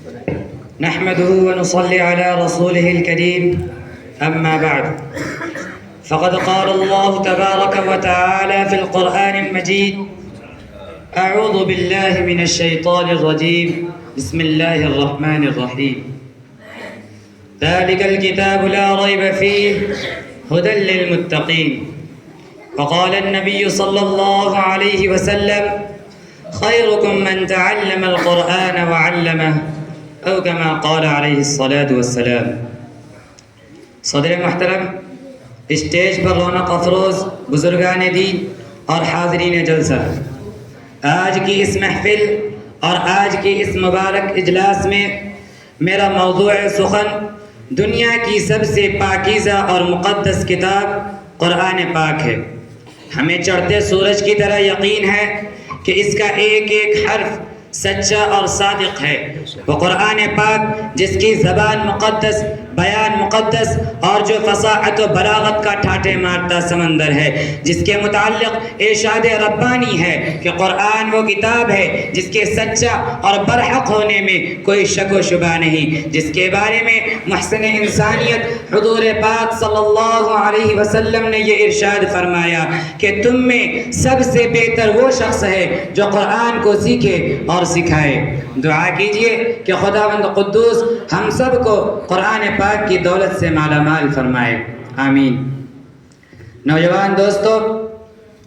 نحمده ونصلي على رسوله الكريم أما بعد فقد قال الله تبارك وتعالى في القرآن المجيد أعوذ بالله من الشيطان الرجيم بسم الله الرحمن الرحيم ذلك الكتاب لا ريب فيه هدى للمتقين وقال النبي صلى الله عليه وسلم خيركم من تعلم القرآن وعلمه او كما قال علیہ الصلاة والسلام۔ صدر محترم، اسٹیج پر رونق افروز بزرگان دین اور حاضرین جلسہ، آج کی اس محفل اور آج کی اس مبارک اجلاس میں میرا موضوع سخن دنیا کی سب سے پاکیزہ اور مقدس کتاب قرآن پاک ہے۔ ہمیں چڑھتے سورج کی طرح یقین ہے کہ اس کا ایک ایک حرف سچا اور صادق ہے۔ وہ قرآن پاک جس کی زبان مقدس، بیان مقدس اور جو فصاحت و بلاغت کا ٹھاٹھے مارتا سمندر ہے، جس کے متعلق ارشاد ربانی ہے کہ قرآن وہ کتاب ہے جس کے سچا اور برحق ہونے میں کوئی شک و شبہ نہیں، جس کے بارے میں محسن انسانیت حضور پاک صلی اللہ علیہ وسلم نے یہ ارشاد فرمایا کہ تم میں سب سے بہتر وہ شخص ہے جو قرآن کو سیکھے اور سکھائے۔ دعا کیجئے کہ خداوند قدوس ہم سب کو قرآن پاک کی دولت سے مالا مال فرمائے، آمین۔ نوجوان دوستو،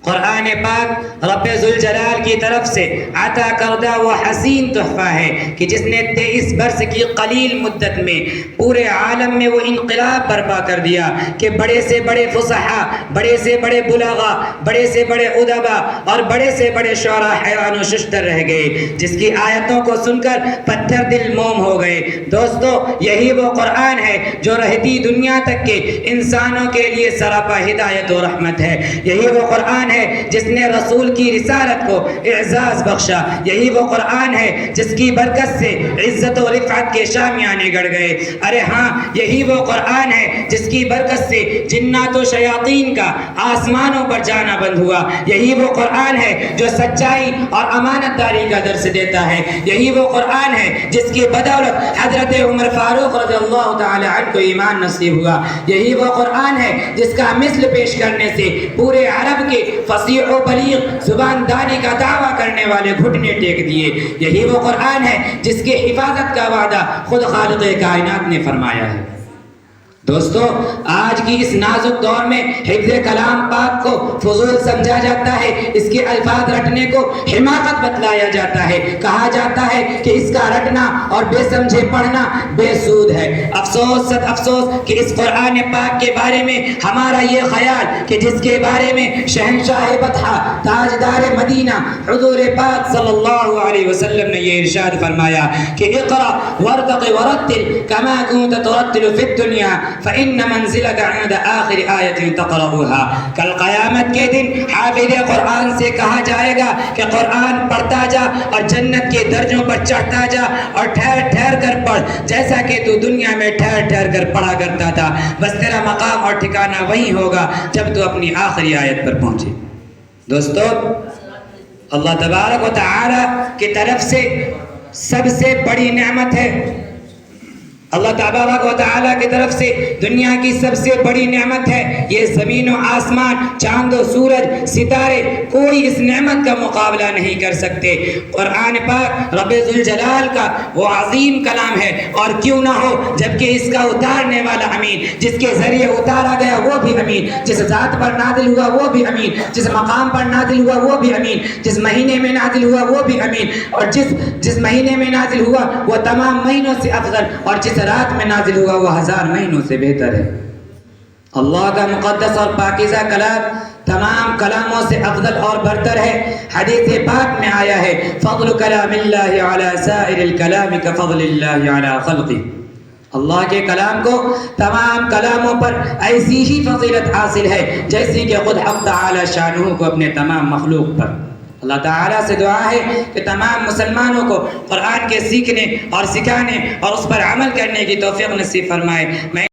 قرآن پاک رب ذوالجلال کی طرف سے عطا کردہ وہ حسین تحفہ ہے کہ جس نے 23 برس کی قلیل مدت میں پورے عالم میں وہ انقلاب برپا کر دیا کہ بڑے سے بڑے فصحاء، بڑے سے بڑے بلغاء، بڑے سے بڑے ادباء اور بڑے سے بڑے شعراء حیران و ششدر رہ گئے، جس کی آیتوں کو سن کر پتھر دل موم ہو گئے۔ دوستو، یہی وہ قرآن ہے جو رہتی دنیا تک کے انسانوں کے لیے سراپا ہدایت و رحمت ہے۔ یہی وہ قرآن ہے جس نے رسول کی رسالت کو اعزاز بخشا۔ یہی وہ قرآن ہے جس کی برکت سے عزت و رفعت کے شامیانے گڑ گئے۔ ارے ہاں، یہی وہ قرآن ہے جس کی برکت سے جنات و شیاطین کا آسمانوں پر جانا بند ہوا۔ یہی وہ قرآن ہے جو سچائی اور امانت داری کا درس دیتا ہے۔ یہی وہ قرآن ہے جس کی بدولت حضرت عمر فاروق رضی اللہ تعالی عنہ کو ایمان نصیب ہوا۔ یہی وہ قرآن ہے جس کا مثل پیش کرنے سے پورے عرب کے فصیح و بلیغ زبان دانی کا دعویٰ کرنے والے گھٹنے ٹیک دیے۔ یہی وہ قرآن ہے جس کی حفاظت کا وعدہ خود خالق کائنات نے فرمایا ہے۔ دوستو، آج کی اس نازک دور میں حفظ کلام پاک کو فضول سمجھا جاتا ہے، اس کے الفاظ رٹنے کو حماقت بتلایا جاتا ہے، کہا جاتا ہے کہ اس کا رٹنا اور بے سمجھے پڑھنا بے سود ہے۔ افسوس صد افسوس کہ اس قرآن پاک کے بارے میں ہمارا یہ خیال کہ جس کے بارے میں شہنشاہ بطحہ تاجدار مدینہ حضور پاک صلی اللہ علیہ وسلم نے یہ ارشاد فرمایا کہ اقرأ وارتق ورتل كما كنت ترتل في الدنيا فإن منزلك عند آخر آیت تقرأها۔ کل قیامت کے دن حافظ قرآن سے کہا جائے گا کہ قرآن پڑھتا جا اور جنت کے درجوں پر چڑھتا جا اور ٹھہر ٹھہر کر پڑھ، جیسا کہ تو دنیا میں ٹھہر ٹھہر کر پڑھا کرتا تھا، بس تیرا مقام اور ٹھکانہ وہی ہوگا جب تو اپنی آخری آیت پر پہنچے۔ دوستو، اللہ تبارک و تعالی کی طرف سے سب سے بڑی نعمت ہے، اللہ تبارک و تعالیٰ کی طرف سے دنیا کی سب سے بڑی نعمت ہے یہ زمین و آسمان، چاند و سورج، ستارے، کوئی اس نعمت کا مقابلہ نہیں کر سکتے۔ قرآن پاک رب ذوالجلال کا وہ عظیم کلام ہے، اور کیوں نہ ہو جبکہ اس کا اتارنے والا امین، جس کے ذریعے اتارا گیا وہ بھی امین، جس ذات پر نازل ہوا وہ بھی امین، جس مقام پر نازل ہوا وہ بھی امین، جس مہینے میں نازل ہوا وہ بھی امین، اور جس مہینے میں نازل ہوا وہ تمام مہینوں سے افضل، اور جس رات میں نازل ہوا وہ 1000 مہینوں سے بہتر ہے۔ اللہ کا مقدس اور پاکیزہ کلام تمام کلاموں سے افضل اور برتر ہے۔ حدیث پاک میں آیا ہے فضل کلام اللہ علی سائر الکلام کفضل اللہ علی خلقہ۔ اللہ کے کلام کو تمام کلاموں پر ایسی ہی فضیلت حاصل ہے جیسی کہ خود حق تعالی شانہ کو اپنے تمام مخلوق پر۔ اللہ تعالیٰ سے دعا ہے کہ تمام مسلمانوں کو قرآن کے سیکھنے اور سکھانے اور اس پر عمل کرنے کی توفیق نصیب فرمائے۔